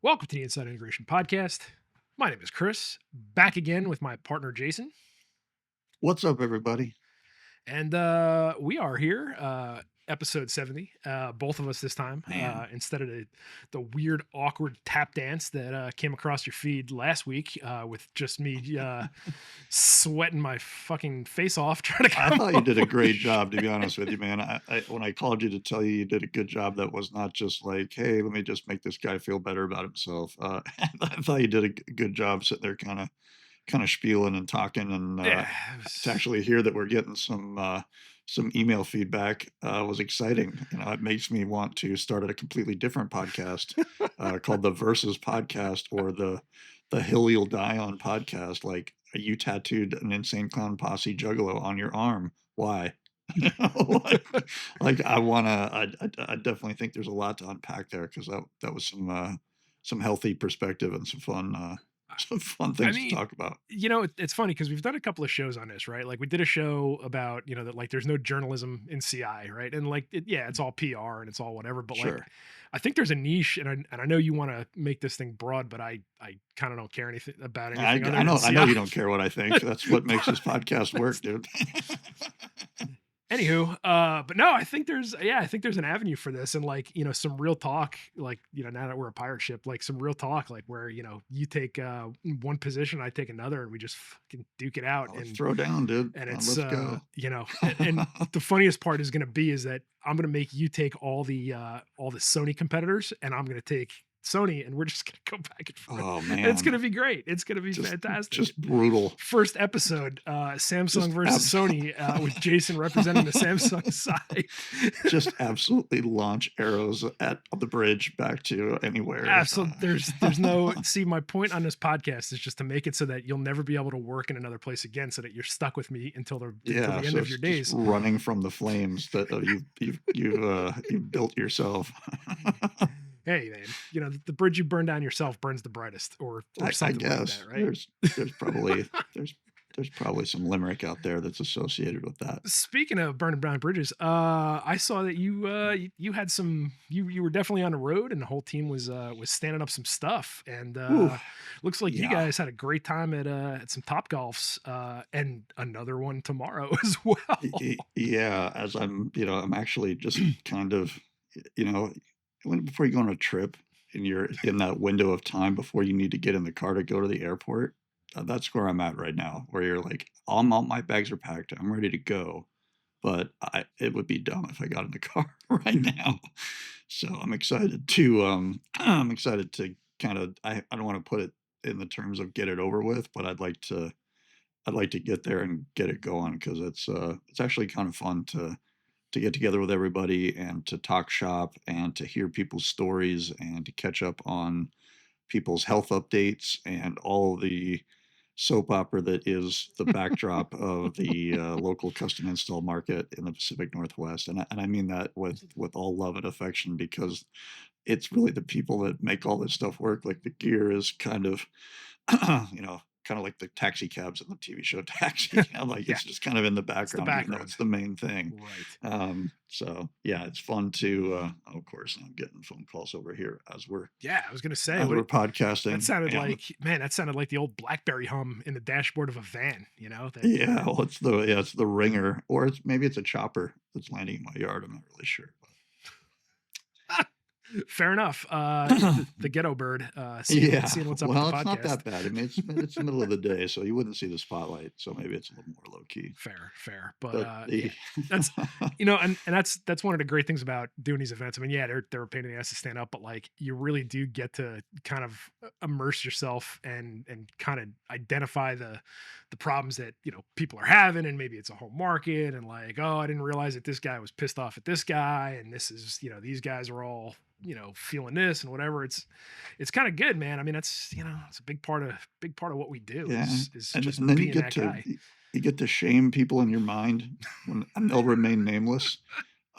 Welcome to the Inside Integration Podcast. My name is Chris, back again with my partner Jayson, What's up, everybody? and we are here, episode 70. Both of us this time, Man, instead of the weird, awkward tap dance that came across your feed last week with just me sweating my fucking face off trying to I come thought you up did a with great shit. job, to be honest with you, man. I when I called you to tell you you did a good job, that was not just like, "Hey, let me just make this guy feel better about himself." I thought you did a good job sitting there, kind of spieling and talking, and Yeah, to actually hear that we're getting some email feedback was exciting. It makes me want to start at a completely different podcast called the Versus Podcast or the Hill You'll Die On podcast. Like you tattooed an Insane Clown Posse Juggalo on your arm. Why? like I wanna. I definitely think there's a lot to unpack there because that was some healthy perspective and some fun some fun I things to mean, talk about. it's funny because we've done a couple of shows on this, right? Like we did a show about, that like there's no journalism in CI, right? And like, yeah, it's all PR and it's all whatever. But like, Sure. I think there's a niche, and I know you want to make this thing broad, but I kind of don't care anything about I anything other I than know I know CI. you don't care what I think. That's what makes this podcast That's- work, dude. Anywho, but no, I think there's an avenue for this, and like some real talk, like now that we're a pirate ship, like some real talk, like where you take one position, I take another, and we just fucking duke it out, Let's throw down, dude. and it's Let's go. and the funniest part is going to be is that I'm going to make you take all the Sony competitors, and I'm going to take Sony, and we're just going to go back and forth, Oh, and it's going man. to be great. It's going to be Just fantastic. just brutal. First episode, Samsung Just versus Sony, with Jayson representing the Samsung side. just absolutely launch arrows at the bridge back to anywhere. Absolutely. There's no see, my point on this podcast is just to make it so that you'll never be able to work in another place again, so that you're stuck with me until Yeah, the end so of your it's just days. running from the flames that you've built yourself. Hey man, the bridge you burn down yourself burns the brightest, or I something like guess that, right? there's probably there's probably some limerick out there that's associated with that. Speaking of burning down bridges, I saw that you had some you were definitely on the road, and the whole team was standing up some stuff, and Ooh, looks like you yeah. guys had a great time at some Top Golfs, and another one tomorrow as well. Yeah, as I'm actually just kind of, you know, before you go on a trip and you're in that window of time before you need to get in the car to go to the airport, that's where I'm at right now, where you're like, all my bags are packed, I'm ready to go, but it would be dumb if I got in the car right now. So I'm excited to kind of, I don't want to put it in the terms of get it over with, but I'd like to get there and get it going because it's actually kind of fun to get together with everybody and to talk shop and to hear people's stories and to catch up on people's health updates and all the soap opera that is the backdrop of the local custom install market in the Pacific Northwest. And I mean that with all love and affection because it's really the people that make all this stuff work. Like the gear is kind of kind of like the taxi cabs in the TV show Taxi. Like Yeah, it's just kind of in the it's the background, even though background, it's the main thing. right? So yeah, it's fun to. Of course, I'm getting phone calls over here Yeah, I was gonna say, as what we're that podcasting, sounded and like, man. That sounded like the old BlackBerry hum in the dashboard of a van. That yeah, well, it's the ringer, or maybe it's a chopper that's landing in my yard. I'm not really sure. fair enough. But The ghetto bird, Yeah, seeing what's up with the well, it's not podcast. that bad. I mean, it's the middle of the day, so you wouldn't see the spotlight, so maybe it's a little more low key. Fair. But But yeah, the that's and that's one of the great things about doing these events. I mean, yeah, they're a pain in the ass to stand up, but like you really do get to kind of immerse yourself and kind of identify the problems that people are having, and maybe it's a home market, and like, oh, I didn't realize that this guy was pissed off at this guy, and this is these guys are all feeling this and whatever. It's kind of good, man. I mean, that's it's a big part of what we do yeah, is and just and then being that guy. you get to shame people in your mind when and they'll remain nameless,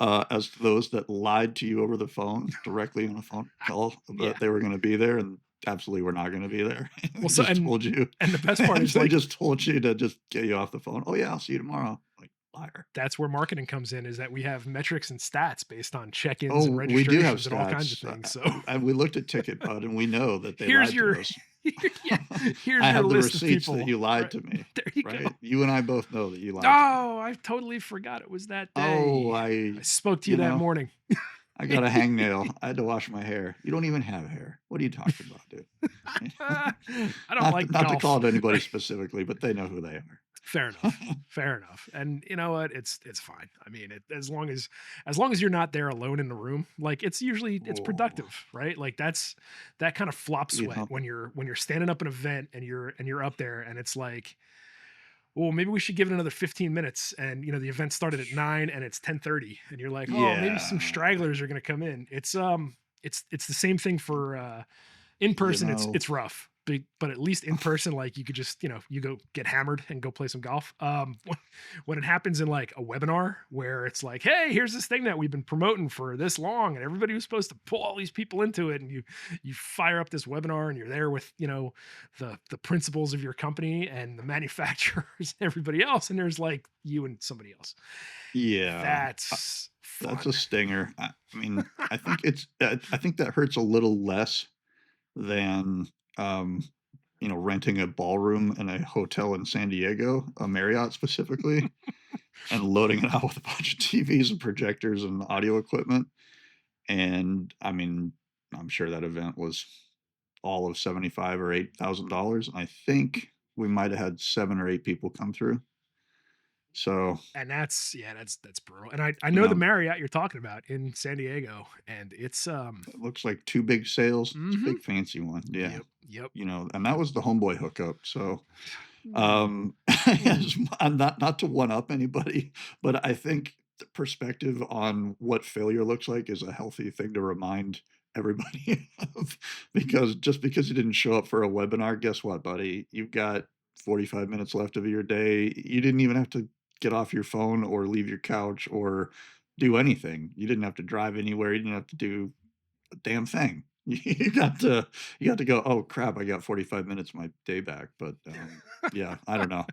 as to those that lied to you over the phone directly on a phone call Yeah. that they were gonna be there and absolutely were not gonna be there. They Well, so just told you and the best part is they like, just told you to just get you off the phone. "Oh, yeah, I'll see you tomorrow." Like, Liar. that's where marketing comes in, is that we have metrics and stats based on check-ins and Oh, we do have registrations and all kinds of stats. things. So And we looked at TicketBud, and we know that they here's lied to your us. yeah, here's I your have the list of receipts that people. you lied Right. to me, There you go. right? You and I both know that you lied to me. Oh, I totally forgot it was that Oh, day. I spoke to you you that know, morning. I got a hangnail. I had to wash my hair. You don't even have hair. What are you talking about, dude? I don't Not like not to call golf. it anybody Right. specifically, but they know who they are. Fair enough. Fair enough. And you know what? It's fine. I mean, as long as you're not there alone in the room, like it's Oh, productive, right? Like that's that kind of flop you sweat know, when you're standing up an event and you're up there and it's like, well, maybe we should give it another 15 minutes. And you know, the event started at 9 and it's 10:30, and you're like, oh, maybe some yeah, stragglers are gonna come in. It's the same thing for in you person. know, It's rough, but at least in person, like you could just, you know, you go get hammered and go play some golf. When it happens in like a webinar where it's like, hey, here's this thing that we've been promoting for this long, and everybody was supposed to pull all these people into it, and you fire up this webinar, and you're there with, you know, the principals of your company and the manufacturers and everybody else, and there's like you and somebody else. yeah. That's That's fun. a stinger. I mean, I think that hurts a little less than, um, renting a ballroom in a hotel in San Diego, a Marriott specifically, and loading it out with a bunch of TVs and projectors and audio equipment. And I mean, I'm sure that event was all of 75 or $8,000. I think we might have had 7 or 8 people come through. So, And that's, yeah, that's brutal. And I you know the know, Marriott you're talking about in San Diego, and it's it looks like 2 big sales. It's a mhm. big fancy one. Yeah. Yep. And that was the homeboy hookup. So, Ooh, yes, ooh. not to one up anybody, but I think the perspective on what failure looks like is a healthy thing to remind everybody of, because just because you didn't show up for a webinar, guess what, buddy? You've got 45 minutes left of your day. You didn't even have to get off your phone or leave your couch or do anything. You didn't have to drive anywhere. You didn't have to do a damn thing. You got to go, "Oh, crap, I got 45 minutes of my day back," but, yeah, I don't know.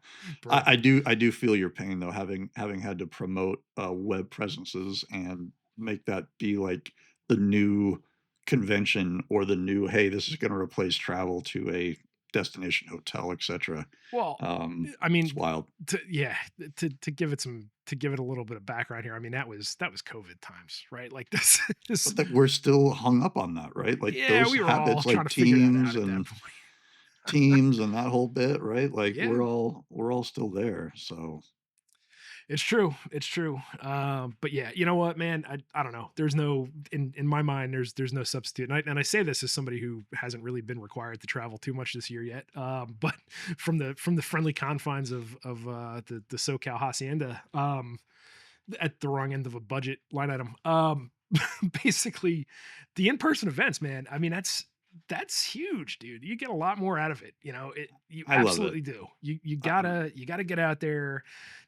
Brutal. I do feel your pain, though, having had to promote, web presences and make that be, like, the new convention or the new, "Hey, this is gonna replace travel to a destination hotel," etcetera. Well, I It's mean, wild. yeah, to give it some, to give it a little bit of background here. I mean, that was COVID times, right? Like this is But that we're still hung up on that, right? Like, yeah, those we were all habits, trying like to figure that out at that point. Teams and that whole bit, right? Like, Yeah. we're all still there, so It's true. It's true. But yeah, you know what, man? I don't know. There's no, in my mind. There's no substitute. And I say this as somebody who hasn't really been required to travel too much this year yet. But from the friendly confines of the SoCal hacienda, at the wrong end of a budget line item. Basically, the in person events, man. I mean, that's huge, dude. You get a lot more out of it. You know, you I love it. absolutely do. You Um, gotta get out there,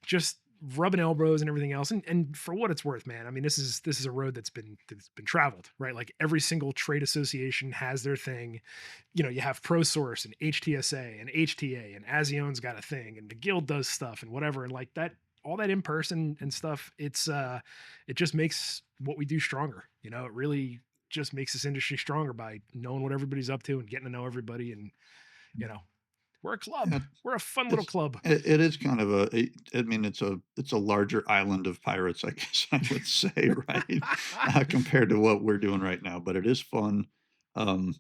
just rubbing elbows and everything else. And for what it's worth, man. I mean, this is a road that's been traveled, right? Like every single trade association has their thing. You know, you have ProSource and HTSA and HTA and Azion's got a thing, and the guild does stuff and whatever. And like that, all that in person and stuff, it just makes what we do stronger. You know, it really just makes this industry stronger by knowing what everybody's up to and getting to know everybody. And you know, we're a club. yeah, We're a fun little it's club. it is kind of I mean, it's a larger island of pirates, I guess I would say, right? Compared to what we're doing right now, but it is fun. Um,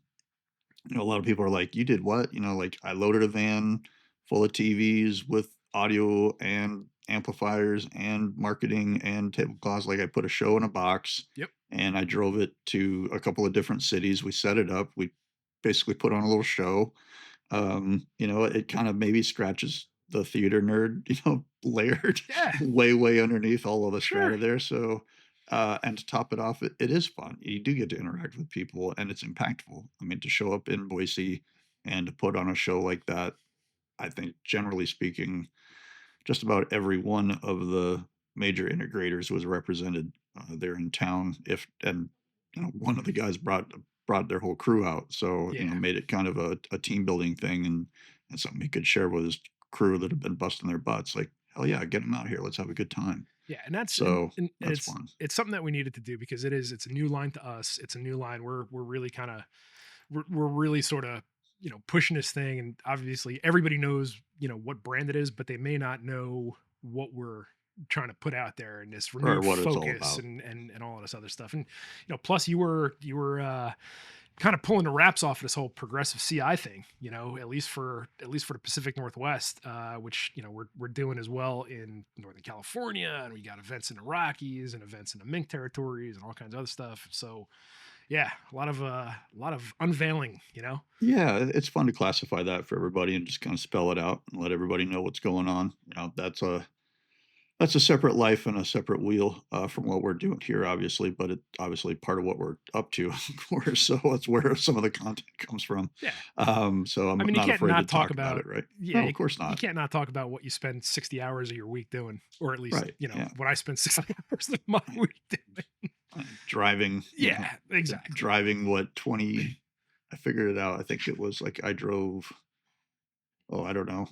a lot of people are like, "You did what?" Like, I loaded a van full of TVs with audio and amplifiers and marketing and tablecloths. Like, I put a show in a box, Yep. and I drove it to a couple of different cities. We set it up. We basically put on a little show. It kind of maybe scratches the theater nerd, layered Yeah. way underneath all of the Sure. strata there. So, and to top it off, it is fun. You do get to interact with people, and it's impactful. I mean, to show up in Boise and to put on a show like that, I think generally speaking, just about every one of the major integrators was represented there in town. If and one of the guys brought their whole crew out, so Yeah. made it kind of a team building thing and something he could share with his crew that had been busting their butts. Like, hell yeah, get them out here. Let's have a good time. Yeah, and that's So and that's fun. it's something that we needed to do because it's a new line to us. It's a new line. We're really kind of we're really sort of pushing this thing, and obviously everybody knows what brand it is, but they may not know what we're trying to put out there and this Or renewed what it's all focus about. and all of this other stuff. And plus you were kind of pulling the wraps off of this whole progressive CI thing, at least for the Pacific Northwest, which we're doing as well in Northern California, and we got events in the Rockies and events in the Mink territories and all kinds of other stuff. So yeah, a lot of unveiling, Yeah, it's fun to classify that for everybody and just kind of spell it out and let everybody know what's going on. That's a separate life and a separate wheel from what we're doing here, obviously, but it's obviously part of what we're up to, of course. So that's where some of the content comes from. Yeah. So I I'm mean, you not can't afraid to not talk talk about about it, right? yeah, No, of course you not. can't not talk about what you spend 60 hours of your week doing, or at least, Right. Yeah. what I spend 60 hours of my week doing. Driving, Yeah, exactly. driving what 20, I figured it out. I think it was like I drove, oh, I don't know,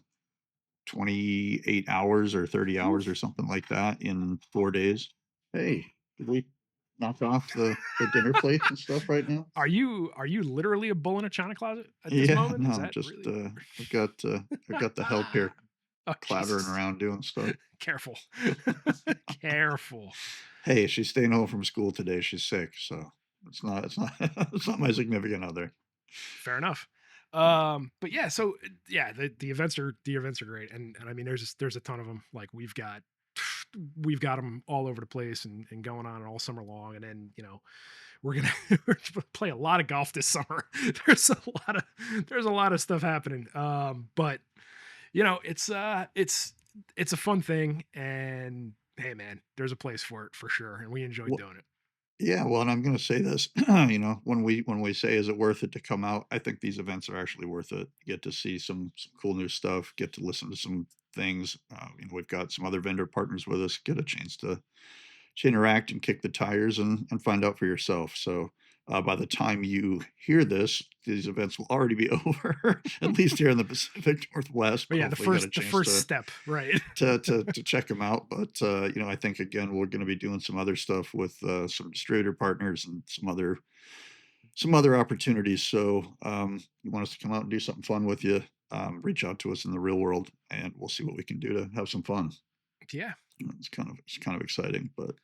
28 hours or 30 hours or Oof. something like that in 4 days. Hey, did we knock off the dinner plates and stuff right now? Are you literally a bull in a china closet at this Yeah, moment? Is no, that just really I've got the help here Oh, clattering Jesus. around doing stuff. Careful. Careful. Hey, she's staying home from school today. She's sick, so it's not it's not my significant other. Fair enough. But yeah, so yeah, the events are great, and I mean, there's a ton of them. Like we've got them all over the place and going on all summer long, and then we're gonna we're gonna play a lot of golf this summer. There's a lot of stuff happening. But it's a fun thing, and hey, man, there's a place for it for sure, and we enjoy Well, doing it. yeah, well, and I'm gonna say this, when we say, "Is it worth it to come out?" I think these events are actually worth it. You get to see some cool new stuff, get to listen to some things. We've got some other vendor partners with us, get a chance to interact and kick the tires and find out for yourself. So, by the time you hear this, these events will already be over, at least here in the Pacific Northwest, But but yeah, the hopefully you got a first the chance first step, right? to check them out. But I think again we're going to be doing some other stuff with some distributor partners and some other opportunities. So you want us to come out and do something fun with you? Reach out to us in the real world, and we'll see what we can do to have some fun. Yeah, It's kind of exciting, but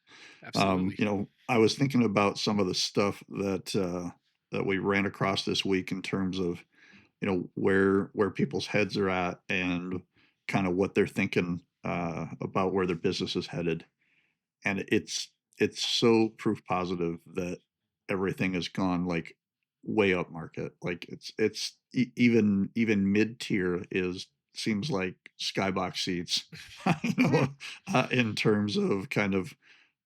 absolutely. I was thinking about some of the stuff that we ran across this week in terms of where people's heads are at and kind of what they're thinking about where their business is headed, and it's so proof positive that everything has gone like way up market. Like even mid tier is seems like skybox seats, in terms of kind of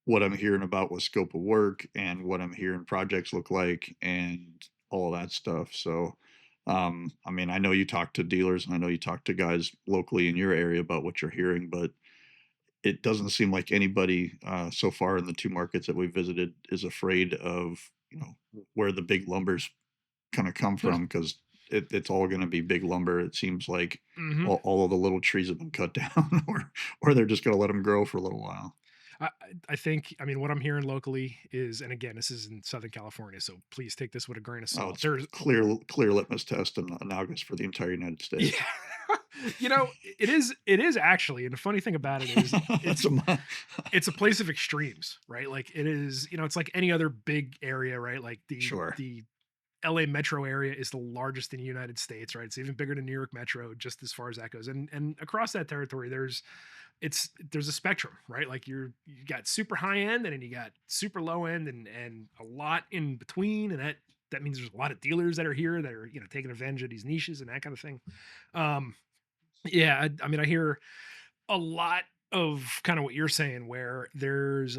what I'm hearing about what scope of work and what I'm hearing projects look like and all of that stuff. So, I mean, I know you talk to dealers and I know you talk to guys locally in your area about what you're hearing, but it doesn't seem like anybody so far in the two markets that we visited is afraid of where the big lumbers kind of come from because it's all going to be big lumber. It seems like Hmm. all of the little trees have been cut down, or they're just going to let them grow for a little while. I think, I mean, what I'm hearing locally is, and again, this is in Southern California, so please take this with a grain of Oh, salt. it's There's, clear litmus test in August for the entire United yeah, States. it is actually, and the funny thing about it is, That's it's a it's a place of extremes, right? Like it is, it's like any other big area, right? Like the sure. the LA metro area is the largest in the United States, right? It's even bigger than New York metro, just as far as that goes. And across that territory, there's a spectrum, right? Like you got super high end, and then you got super low end, and a lot in between, and that means there's a lot of dealers that are here that are taking advantage of these niches and that kind of thing. Um, yeah, I mean, I hear a lot of kind of what you're saying, where there's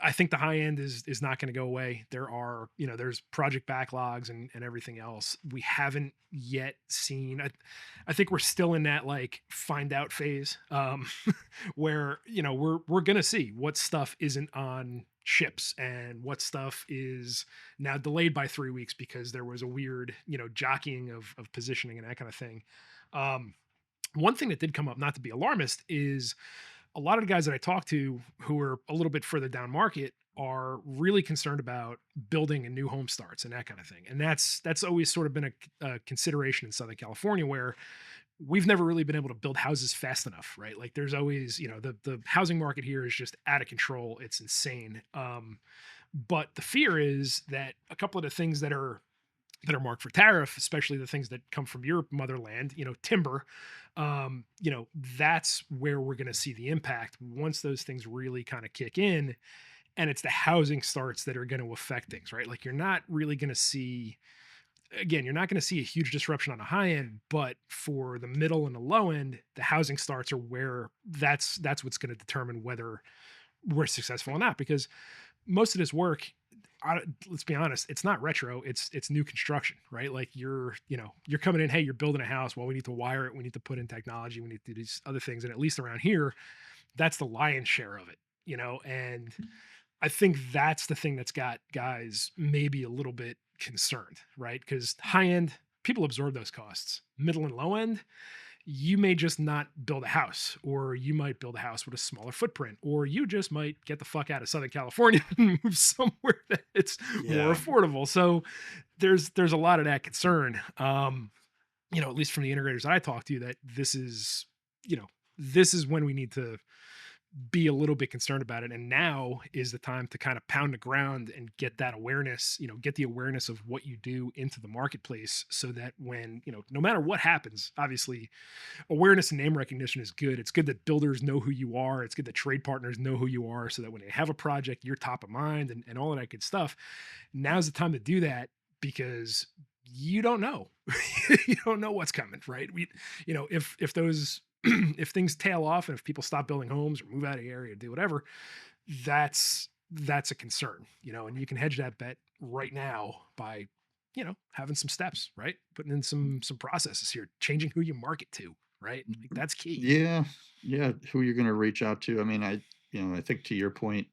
I think the high end is not going to go away. There's project backlogs and everything else. We haven't yet seen. I think we're still in that like find out phase, where we're gonna see what stuff isn't on ships and what stuff is now delayed by 3 weeks because there was a weird jockeying of positioning and that kind of thing. Um, One thing that did come up, not to be alarmist, is a lot of the guys that I talk to who are a little bit further down market are really concerned about building a new home starts and that kind of thing. And that's always sort of been a consideration in Southern California, where we've never really been able to build houses fast enough, right? Like there's always, the housing market here is just out of control. It's insane. But the fear is that a couple of the things that are marked for tariff, especially the things that come from your motherland, timber, that's where we're going to see the impact once those things really kind of kick in. And it's the housing starts that are going to affect things, right? Like you're not really going to see, again, you're not going to see a huge disruption on the high end, but for the middle and the low end, the housing starts are where that's what's going to determine whether we're successful or not. Because most of this work, let's be honest, it's not retro, it's new construction, right? Like you're coming in, hey, you're building a house, well, we need to wire it, we need to put in technology, we need to do these other things, and at least around here, that's the lion's share of it, and I think that's the thing that's got guys maybe a little bit concerned, right? Because high end people absorb those costs. Middle and low end, you may just not build a house, or you might build a house with a smaller footprint, or you just might get the fuck out of Southern California and move somewhere that it's more Yeah. affordable. So there's a lot of that concern. At least from the integrators I talk to, that this is when we need to be a little bit concerned about it. And now is the time to kind of pound the ground and get that awareness, get the awareness of what you do into the marketplace, so that when, no matter what happens, obviously awareness and name recognition is good. It's good that builders know who you are. It's good that trade partners know who you are, so that when they have a project, you're top of mind, and all of that good stuff. Now's the time to do that, because you don't know. You don't know what's coming, right? If those if things tail off, and if people stop building homes or move out of the area, do whatever, that's a concern, and you can hedge that bet right now by, having some steps, right? Putting in some processes here, changing who you market to, right? Like that's key. Yeah, yeah, who you're gonna reach out to. I mean, I think to your point,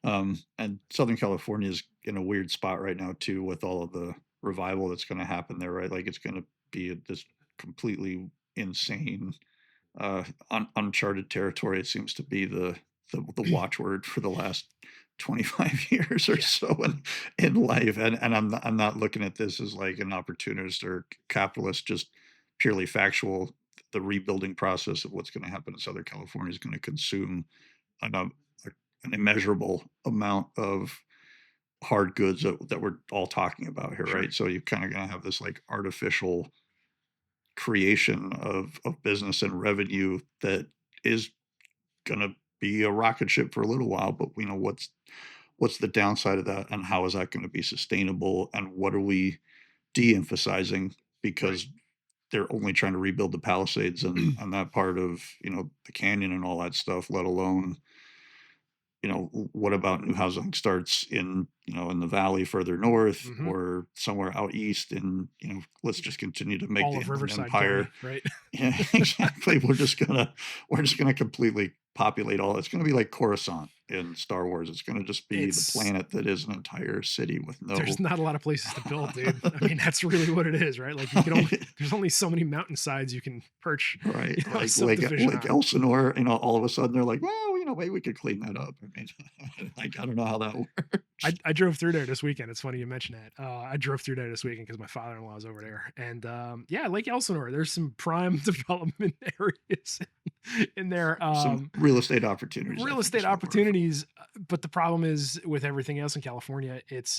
and Southern California is in a weird spot right now too, with all of the revival that's gonna happen there, right? Like it's gonna be this completely insane, uncharted territory. It seems to be the watchword for the last 25 years or Yeah, so in life. And I'm not looking at this as like an opportunist or capitalist, just purely factual. The rebuilding process of what's going to happen in Southern California is going to consume an, um, an immeasurable amount of hard goods that we're all talking about here, sure. right? So you're kind of going to have this like artificial creation of business and revenue that is gonna be a rocket ship for a little while, but what's the downside of that, and how is that gonna be sustainable, and what are we de-emphasizing Right. because they're only trying to rebuild the Palisades and that part of, the canyon and all that stuff, let alone, what about new housing starts in the valley further north Hmm. or somewhere out east, and, let's just continue to make All the of Inland Riverside County, Empire. right? Yeah, exactly. We're just gonna completely populate all. It's gonna be like Coruscant in Star Wars. It's gonna just be the It's planet that is an entire city with There's no not a lot of places to build, dude. I mean, that's really what it is, right? Like you can only there's only so many mountainsides you can perch, right, a like subdivision like on. Elsinore, all of a sudden they're like, "Well, maybe we could clean that up." I mean, like, I don't know how that I, works. I drove through there this weekend. It's funny you mention that. I drove through there this weekend because my father-in-law is over there, and yeah, Lake Elsinore. There's some prime development areas in there. Some real estate opportunities, I Real think, estate is what we're referring. opportunities, but the problem is with everything else in California, it's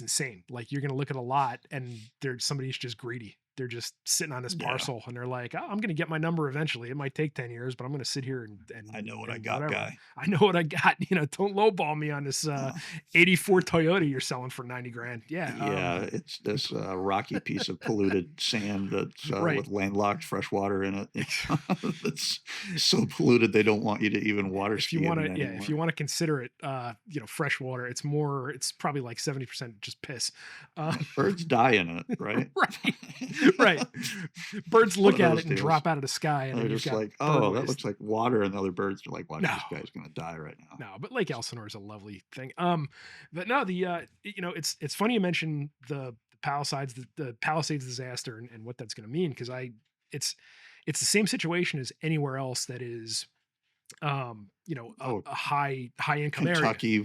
insane. Like you're going to look at a lot, and there's somebody's just greedy. They're just sitting on this Yeah, parcel, and they're like, "Oh, I'm going to get my number eventually. It might take 10 years, but I'm going to sit here and I know what I got, whatever. guy. I know what I got. Don't lowball me on this Uh 84 Toyota you're selling for 90 grand." Yeah. Yeah, it's this, rocky piece of polluted sand that's, Right. with landlocked fresh water in it. That's so polluted they don't want you to even water If you ski in want it to, yeah, if you anymore. want to consider it, fresh water, it's probably like 70% just piss. Uh, Birds die in it, right? right. Right. Birds One look of at those it and deals. drop out of the sky, and And then they're you've just got like, bird "Oh, that looks waste. like water," and the other birds are like, "Watch, No, this guy's gonna die right now." no, but Lake Elsinore is a lovely thing. But no, it's funny you mentioned the Palisades, the Palisades disaster, and what that's going to mean, because it's it's the same situation as anywhere else that is, Oh, a high income area. Kentucky,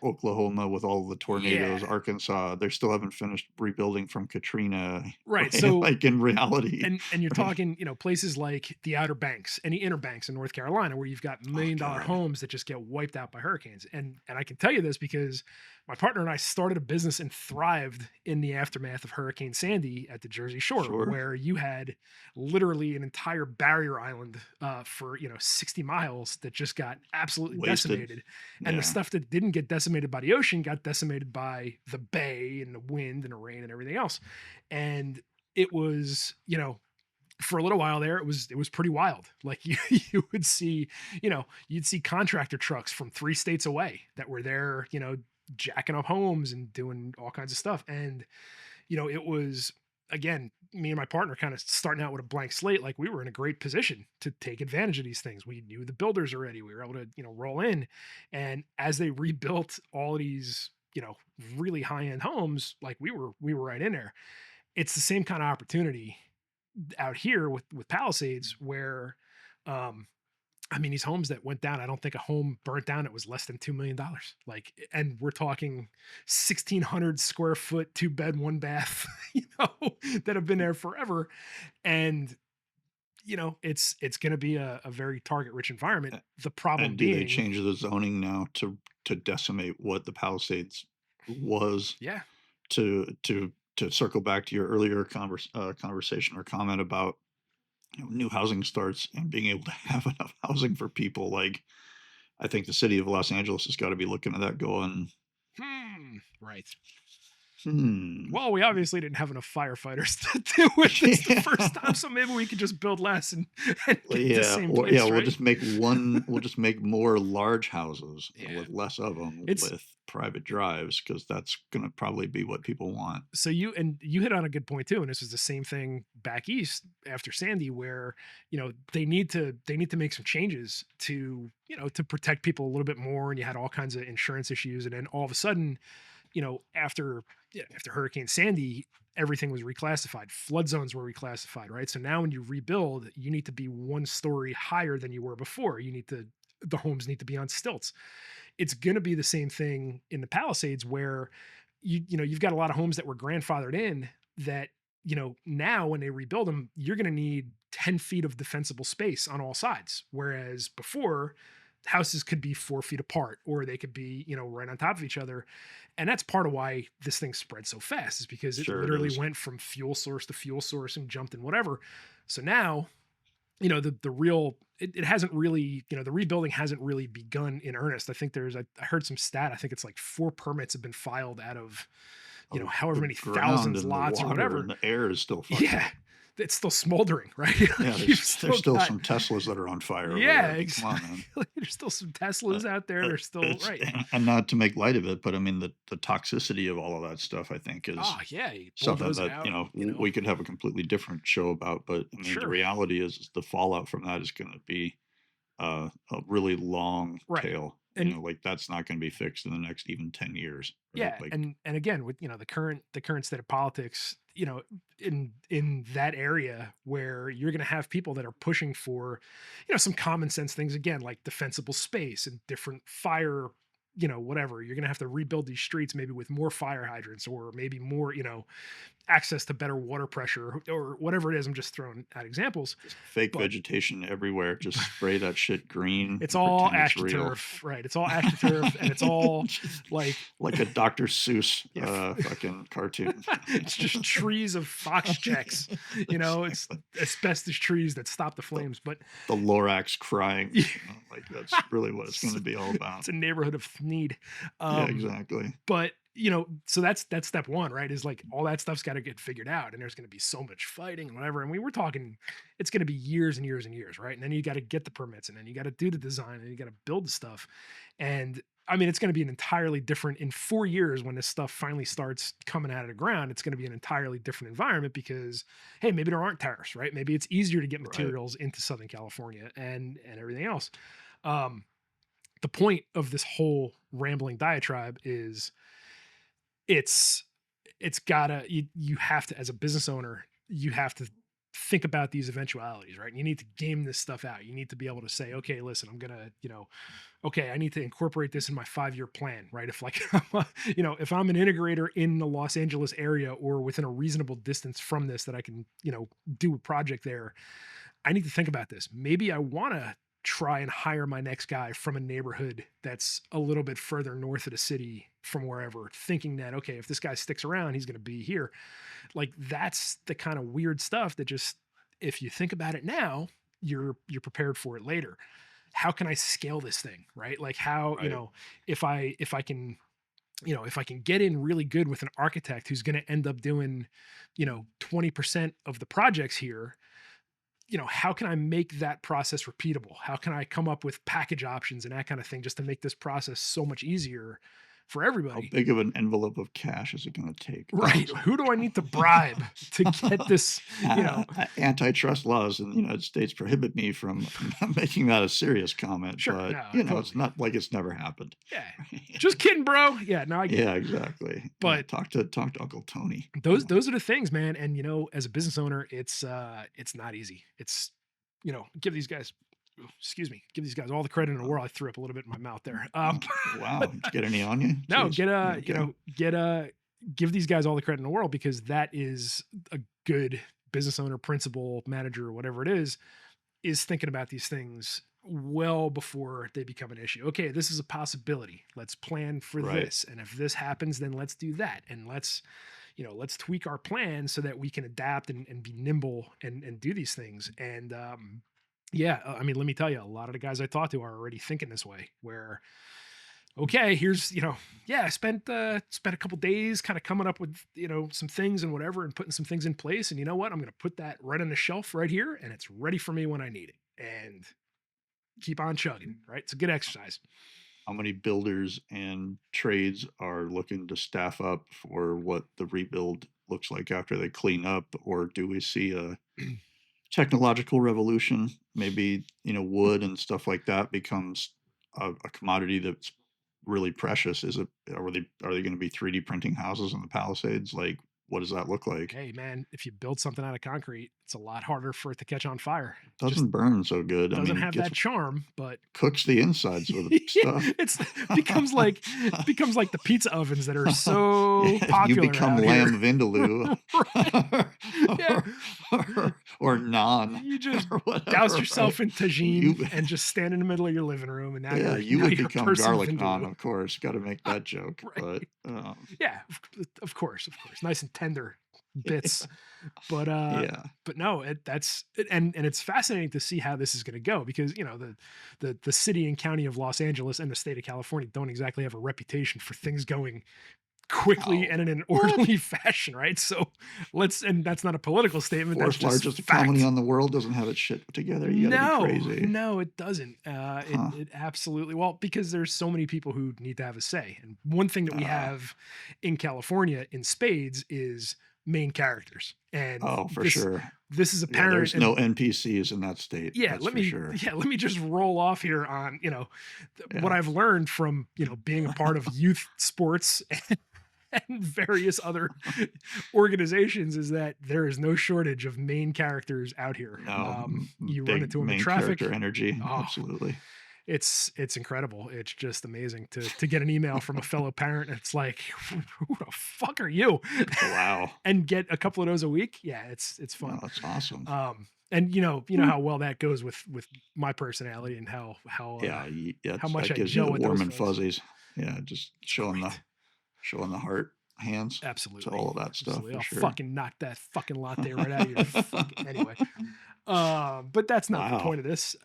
Oklahoma with all the Yeah. tornadoes, Arkansas, they still haven't finished rebuilding from Katrina, Right. right? So Like, in reality, and you're right? talking, places like the Outer Banks and the Inner Banks in North Carolina, where you've got Oh $1 million god. homes that just get wiped out by hurricanes. And I can tell you this because my partner and I started a business and thrived in the aftermath of Hurricane Sandy at the Jersey Shore, Sure. where you had literally an entire barrier island for 60 miles that just got absolutely Wasted. decimated. And the Yeah. stuff that didn't get decimated by the ocean got decimated by the bay and the wind and the rain and everything else. And it was, for a little while there, it was pretty wild. Like you would see, you'd see contractor trucks from 3 states away that were there, jacking up homes and doing all kinds of stuff. And it was, again, me and my partner kind of starting out with a blank slate. Like, we were in a great position to take advantage of these things. We knew the builders already. We were able to roll in, and as they rebuilt all of these, really high end homes, like, we were right in there. It's the same kind of opportunity out here with Palisades, where, um I mean, these homes that went down, I don't think a home burnt down, it was less than $2 million. Like, and we're talking 1,600 square foot, 2 bed, 1 bath, that have been there forever. And, it's going to be a very target rich environment. A The problem and do they being, change the zoning now to decimate what the Palisades was, yeah, to circle back to your earlier conversation or comment about, new housing starts and being able to have enough housing for people, like, I think the city of Los Angeles has gotta be looking at that going, right. "Hmm." Well, we obviously didn't have enough firefighters to deal with this the first time, so maybe we could just build less and Well, get the yeah, same or yeah, place, right? we'll just make more large houses Yeah. with less of them It's with private drives because that's gonna probably be what people want. so you hit on a good point too, and this is the same thing back east after Sandy, where they need to make some changes to to protect people a little bit more, and you had all kinds of insurance issues, and then all of a sudden, after, yeah, after Hurricane Sandy, everything was reclassified. Flood zones were reclassified, right? So now when you rebuild, you need to be 1 story higher than you were before. The homes need to be on stilts. It's going to be the same thing in the Palisades, where you've got a lot of homes that were grandfathered in, that now when they rebuild them, you're going to need 10 feet of defensible space on all sides, whereas before, houses could be 4 feet apart, or they could be right on top of each other. And that's part of why this thing spread so fast, is because it Sure it literally is. went from fuel source to fuel source and jumped in whatever. So now, the real, it hasn't really, the rebuilding hasn't really begun in earnest. I think I heard some stat, I think it's like 4 permits have been filed out of Oh, however the many ground thousands and the lots or water whatever. and the air is still fucked Yeah, up. it's still smoldering, right? Yeah, Like, you've there's still still got, some Teslas that are on fire over yeah, there. I mean, come on, man. exactly. There's still some Uh, Teslas out there. They're still it's right. and not to make light of it, but I mean, the toxicity of all of that stuff, I think, Oh is yeah, you something bulldoze it that, out. we could have a completely different show about, but, I mean, the Sure. reality is the fallout from that is gonna be, a really long Right. tail, And like, that's not gonna be fixed in the next even 10 years, right? yeah, Like, and again, with the current state of politics, in that area, where you're going to have people that are pushing for some common sense things, again, like defensible space and different fire, whatever. You're going to have to rebuild these streets, maybe with more fire hydrants, or maybe more, access to better water pressure, or whatever it is. I'm just throwing out examples, just fake but vegetation everywhere, just spray that shit green it's and all pretend it's real. astroturf, right? It's all astroturf, and it's all Just like, like a Dr. Seuss, yeah, fucking cartoon. it's just trees of fox checks. It's Exactly. asbestos trees that stop the The flames. But the Lorax crying, yeah, like, that's really what it's it's, gonna be all about. it's a neighborhood of need. Yeah, Um, exactly. but so that's step one, right? Is like, all that stuff's got to get figured out, and there's going to be so much fighting and whatever. And we were talking, it's going to be years and years and years, right? And then you got to get the permits, and then you got to do the design, and you got to build the stuff. And I mean, it's going to be an entirely different, in 4 years, when this stuff finally starts coming out of the ground. It's going to be an entirely different environment, because, hey, maybe there aren't tariffs, right? Maybe it's easier to get Right. materials into Southern California and everything else. Um, the point of this whole rambling diatribe is, it's it's gotta, you have to, as a business owner, you have to think about these eventualities, right? You need to game this stuff out. You need to be able to say, okay, listen, I'm gonna, okay, I need to incorporate this in my 5-year plan, right? If like, if I'm an integrator in the Los Angeles area or within a reasonable distance from this that I can, do a project there, I need to think about this. Maybe I want to try and hire my next guy from a neighborhood that's a little bit further north of the city from wherever, thinking that, okay, if this guy sticks around, he's going to be here. Like that's the kind of weird stuff that just, if you think about it now, you're prepared for it later. How can I scale this thing, right? Like how, Right. if I can, if I can get in really good with an architect who's going to end up doing, 20% of the projects here, how can I make that process repeatable? How can I come up with package options and that kind of thing just to make this process so much easier for How everybody? big of an envelope of cash is it gonna take? Right. Who do I need to bribe to get this, you know? Antitrust laws in the United States prohibit me from making that a serious comment, Sure. but, No, it's totally. not like it's never happened. Yeah. Right? Just kidding, bro. Yeah, no, I get it. Yeah, exactly. Yeah, But talk to Uncle Tony. those are the things, man. And as a business owner, it's not easy. It's, give these guys excuse me, give these guys all the credit in the Oh, world. I threw up a little bit in my mouth there. oh, wow, did you get any on you? No, Jeez, you okay? give these guys all the credit in the world because that is a good business owner, principal, manager, whatever it is thinking about these things well before they become an issue. Okay, this is a possibility. Let's plan for Right. this. And if this happens, then let's do that. And let's tweak our plan so that we can adapt and be nimble and do these things. And yeah, I mean, let me tell you, a lot of the guys I talk to are already thinking this way, where okay, here's, yeah, I spent a couple days kind of coming up with, some things and whatever and putting some things in place. And you know what? I'm going to put that right on the shelf right here and it's ready for me when I need it. And keep on chugging, right? It's a good exercise. How many builders and trades are looking to staff up for what the rebuild looks like after they clean up? Or do we see a technological revolution? Maybe, wood and stuff like that becomes a commodity that's really precious. Are they going to be 3D printing houses in the Palisades? Like, what does that look like? Hey man, if you build something out of concrete, it's a lot harder for it to catch on fire. Just Doesn't burn so good. I doesn't mean, it have gets that charm, but cooks the insides of the yeah, stuff. it's becomes like the pizza ovens that are so Yeah, you popular become out here. lamb vindaloo Right. Yeah. or naan You just or douse whatever, right? yourself in You tagine and just stand in the middle of your living room, and now yeah, you're you now would you're become person garlic naan, vindaloo. of course. Gotta make that joke, but, Right. Yeah, of course, nice and tender bits. But yeah. no, and it's fascinating to see how this is going to go because the city and county of Los Angeles and the state of California don't exactly have a reputation for things going quickly Oh, and in an what? orderly fashion, right? So and that's not a political statement, that's 4th just largest economy fact. on the world doesn't have its shit together. You gotta be No, crazy. no, it doesn't. It Huh. it absolutely, well, because there's so many people who need to have a say. And one thing that we Uh, have in California in spades is main characters. And oh, for this sure. this is Yeah, apparent. there's no And NPCs in that state, yeah, that's for sure. let me just roll off here on, what Yeah. I've learned from, being a part of youth sports and various other organizations is that there is no shortage of main characters out here. No, You run big into them in main character traffic. energy, Oh, absolutely. it's incredible. It's just amazing to get an email from a fellow parent. And it's like, who the fuck are you? Wow. And get a couple of those a week. Yeah, it's No, fun. that's awesome. And Mm. how well that goes with my personality and Yeah, how that's much that I gives you gel the with warm those and folks. fuzzies. Yeah, just It's great. showing the heart hands to Absolutely. all of that stuff Absolutely. for I'll sure. fucking knock that fucking latte right out of your fucking anyway. But that's not the Wow. point of this.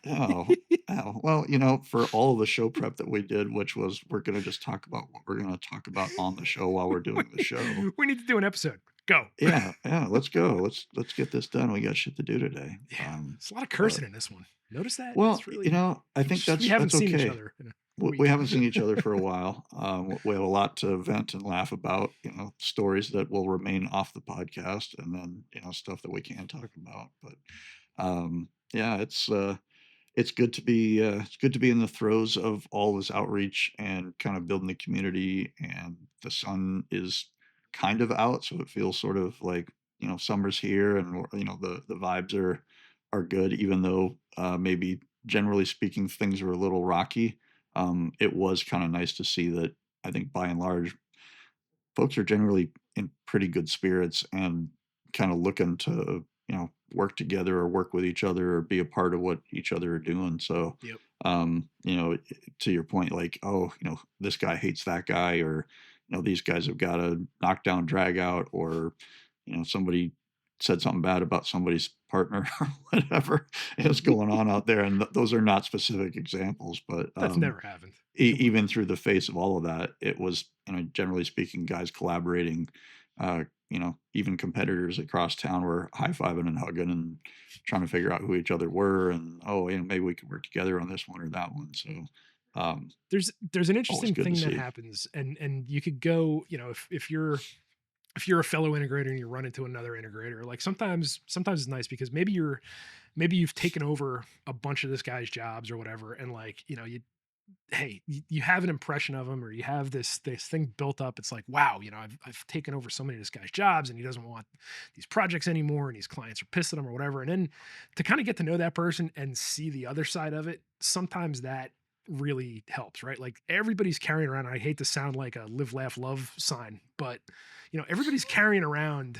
Oh, wow. Well, for all of the show prep that we did, which was we're gonna just talk about what we're gonna talk about on the show while we're doing the show. We need to do an episode. Go. Yeah, yeah, let's go. Let's get this done. We got shit to do today. Yeah. There's a lot of But cursing in this one. Notice that? well, It's really I think we that's haven't seen each okay. other in a We week. haven't seen each other for a while. We have a lot to vent and laugh about, stories that will remain off the podcast and then, stuff that we can talk about. But yeah, it's good to be in the throes of all this outreach and kind of building the community, and the sun is kind of out, so it feels sort of like summer's here and the vibes are good, even though maybe generally speaking things are a little rocky. It was kind of nice to see that. I think by and large, folks are generally in pretty good spirits and kind of looking to work together or work with each other or be a part of what each other are doing. So Yep. to your point, like, oh, this guy hates that guy, or these guys have got a knockdown drag out, or somebody said something bad about somebody's partner or whatever is going on out there, and those are not specific examples, but That's never happened. Come on. even through the face of all of that, it was, generally speaking, guys collaborating. Even competitors across town were high fiving and hugging and trying to figure out who each other were, and oh, maybe we could work together on this one or that one. So, There's an always interesting good to thing that see. happens, and you could go, if you're a fellow integrator and you run into another integrator, like sometimes it's nice because maybe you've taken over a bunch of this guy's jobs or whatever, and like, you have an impression of him, or you have this thing built up. It's like, wow, I've taken over so many of this guy's jobs, and he doesn't want these projects anymore, and these clients are pissed at him or whatever. And then to kind of get to know that person and see the other side of it, sometimes that really helps, right? Like everybody's carrying around, I hate to sound like a live laugh love sign, but everybody's carrying around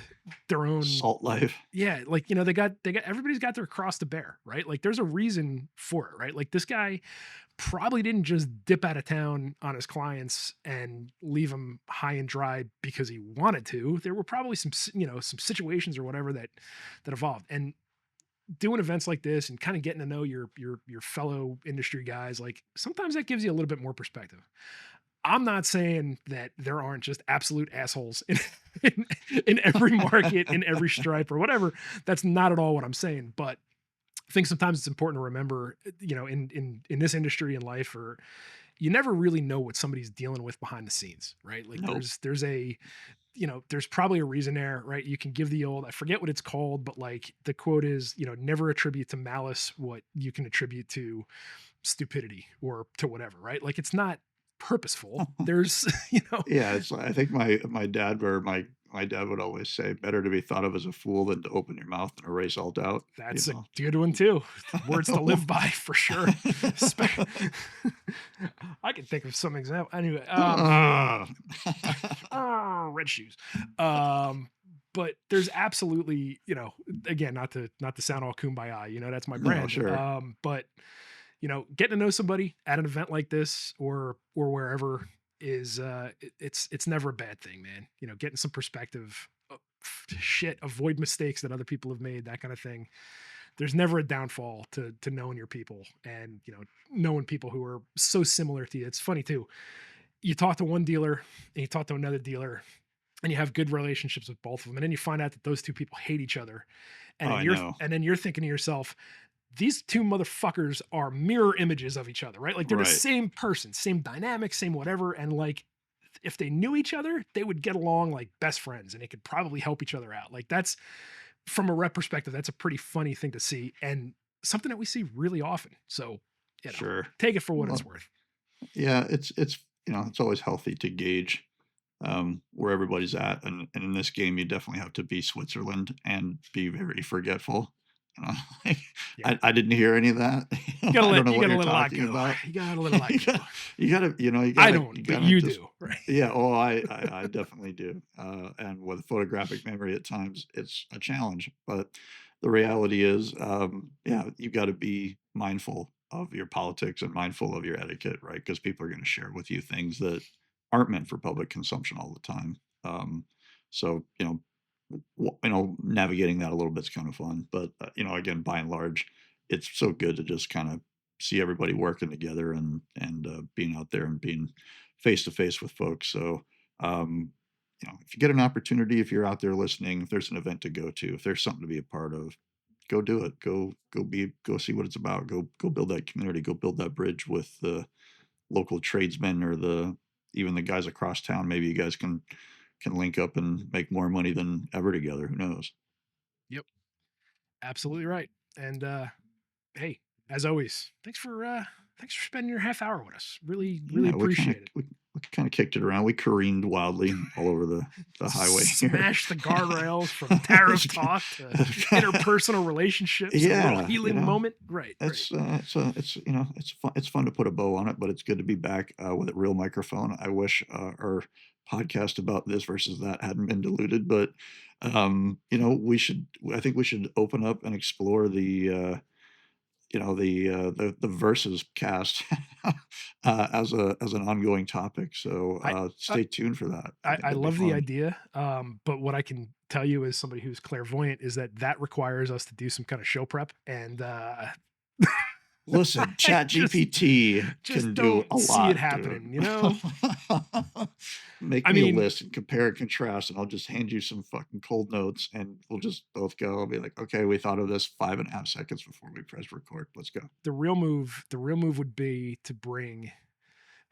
their own. Salt life. Yeah, like, they got everybody's got their cross to bear, right? Like there's a reason for it, right? Like this guy probably didn't just dip out of town on his clients and leave them high and dry because he wanted to. There were probably some situations or whatever that evolved. And doing events like this and kind of getting to know your fellow industry guys, like sometimes that gives you a little bit more perspective. I'm not saying that there aren't just absolute assholes in, in every market, in every stripe or whatever. That's not at all what I'm saying. But I think sometimes it's important to remember, in this industry in life, or you never really know what somebody's dealing with behind the scenes, right? Like Nope. there's probably a reason there, right? You can give the old, I forget what it's called, but like the quote is, never attribute to malice what you can attribute to stupidity or to whatever, right? Like it's not purposeful. There's, Yeah, it's I think my dad would always say, "Better to be thought of as a fool than to open your mouth and erase all doubt," you that's a know? good one too. Words to live by for sure. Spe- I can think of some example. Anyway, Ah. red shoes. Um, but there's absolutely, again, not to sound all kumbaya, that's my No, brand. sure. But getting to know somebody at an event like this or wherever is it's never a bad thing, man. Getting some perspective. Shit, avoid mistakes that other people have made, that kind of thing. There's never a downfall to knowing your people, and knowing people who are so similar to you. It's funny too. You talk to one dealer and you talk to another dealer, and you have good relationships with both of them, and then you find out that those two people hate each other, Oh, and then I you're know. thinking to yourself, these two motherfuckers are mirror images of each other, right? Like they're the Right. same person, same dynamic, same whatever. And like if they knew each other, they would get along like best friends and they could probably help each other out. Like that's, from a rep perspective, that's a pretty funny thing to see and something that we see really often. So, you know, Sure. take it for what it's Well, worth. yeah, it's always healthy to gauge, where everybody's at, and in this game, you definitely have to be Switzerland and be very forgetful. You know, like, Yep. I didn't hear any of that. I don't know You what gotta you're let a lot talking go. about. You gotta let a lot You go. got you gotta I don't, you but gotta you just do, right? yeah, oh, I definitely do, and with photographic memory, at times, it's a challenge, but the reality is, yeah, you gotta be mindful of your politics and mindful of your etiquette, right? Because people are gonna share with you things that aren't meant for public consumption all the time. So, navigating that a little bit's kind of fun. But, again, by and large, it's so good to just kind of see everybody working together and being out there and being face to face with folks. So, if you get an opportunity, if you're out there listening, if there's an event to go to, if there's something to be a part of, go do it. Go see what it's about. Go build that community. Go build that bridge with the local tradesmen or even the guys across town. Maybe you guys can link up and make more money than ever together. Who knows? Yep. Absolutely right. And hey, as always, thanks for spending your half hour with us. Really, really Yeah, appreciate it. we kind of kicked it around. We careened wildly all over the highway here. Smash the guardrails from tariff talk to interpersonal relationships and a little Yeah, you healing know, moment. Right, right. it's you know, it's fun to put a bow on it, but it's good to be back with a real microphone. I wish our podcast about this versus that hadn't been diluted, but you know, I think we should open up and explore you know, the versus cast as an ongoing topic. So I, I stay tuned for that. I think I that'd be love the fun. idea, but what I can tell you as somebody who's clairvoyant is that that requires us to do some kind of show prep, and Listen, I Chat GPT just can do don't a see it lot, dude. happening. You know, Make I me a mean, list and compare and contrast, and I'll just hand you some fucking cold notes, and we'll just both go. I'll be like, okay, we thought of this 5.5 seconds before we press record. Let's go. the real move would be to bring.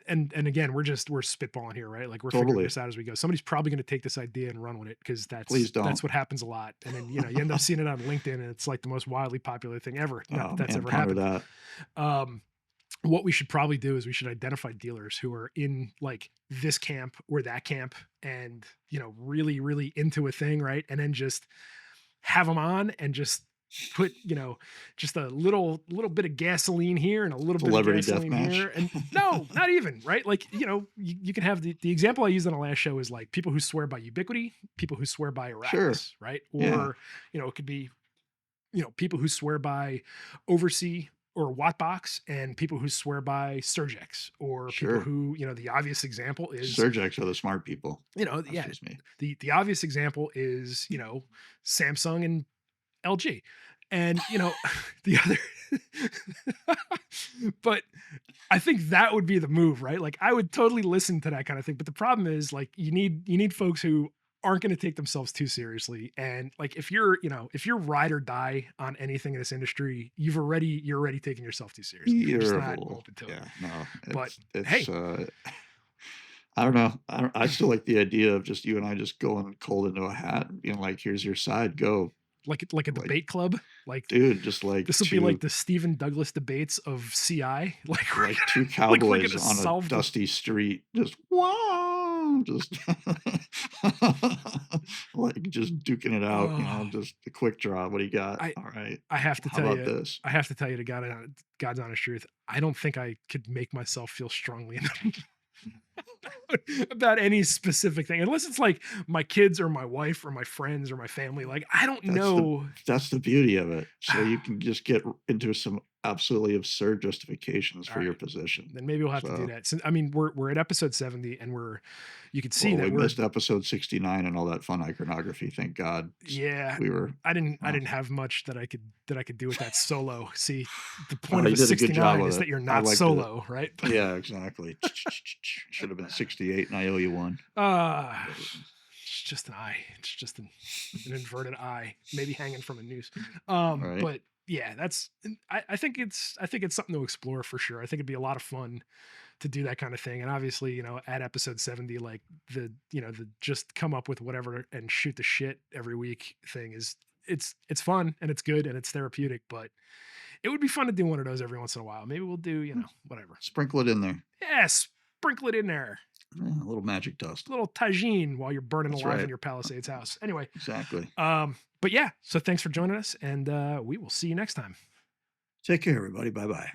And again, we're spitballing here, right? Like we're figuring Totally. this out as we go. Somebody's probably going to take this idea and run with it because Please that's don't. what happens a lot. And then you end up seeing it on LinkedIn, and it's like the most wildly popular thing ever. Not that Oh that's man, ever ponder happened. that. Um, what we should probably do is we should identify dealers who are in like this camp or that camp, and really really into a thing, right? And then just have them on and just put just a little bit of gasoline here and a little bit of Celebrity gasoline deathmatch. here, and no, not even, right? Like you can have the example I used on the last show is like people who swear by ubiquity, people who swear by Sure. arachnus, right? Yeah. Or it could be people who swear by oversee or wattbox, and people who swear by surgex, or people Sure. who the obvious example is Surgex are the smart people. That's yeah, just me. the obvious example is Samsung and LG. And the other but I think that would be the move, right? Like I would totally listen to that kind of thing. But the problem is like you need folks who aren't going to take themselves too seriously. And like if you're ride or die on anything in this industry, you're already taking yourself too seriously if you're just You're a not fool. open to it. Yeah. No. But It's hey, I don't know. I still like the idea of just you and I just going cold into a hat and being like, here's your side, go. like a Like, debate club, like dude, just this will be like the Stephen Douglas debates of CI. Like like two we're cowboys gonna on a solve the dusty street, just wow, just like just duking it out, you know, oh, just a quick draw. What do you got? I All right. I have to How tell about you, this? to God's honest truth. I don't think I could make myself feel strongly enough about any specific thing, unless it's like my kids or my wife or my friends or my family. Like I don't That's the know. that's the beauty of it. So you can just get into some absolutely absurd justifications All for your right, position. then maybe we'll have to do So that. I mean, we're at episode 70, and you can see well, we that we're missed episode 69 and all that fun iconography. Thank God. yeah. We were, I well, didn't have much that I could do with that solo. See, the point of you a did a good job 69 with is it. that you're I not liked it. solo, right? Yeah, exactly. Should have been 68 and I owe you one. uh it's just an eye. It's just an inverted eye, maybe hanging from a noose. All right. But yeah, I think it's something to explore for sure. I think it'd be a lot of fun to do that kind of thing. And obviously, at episode 70, like the just come up with whatever and shoot the shit every week thing is it's fun and it's good and it's therapeutic, but it would be fun to do one of those every once in a while. Maybe we'll do, whatever. Sprinkle it in there. Yeah, sprinkle it in there. Yeah, a little magic dust. A little tagine while you're burning That's alive in right. your Palisades house. Anyway, Exactly. but yeah, so thanks for joining us, and we will see you next time. Take care, everybody. Bye bye.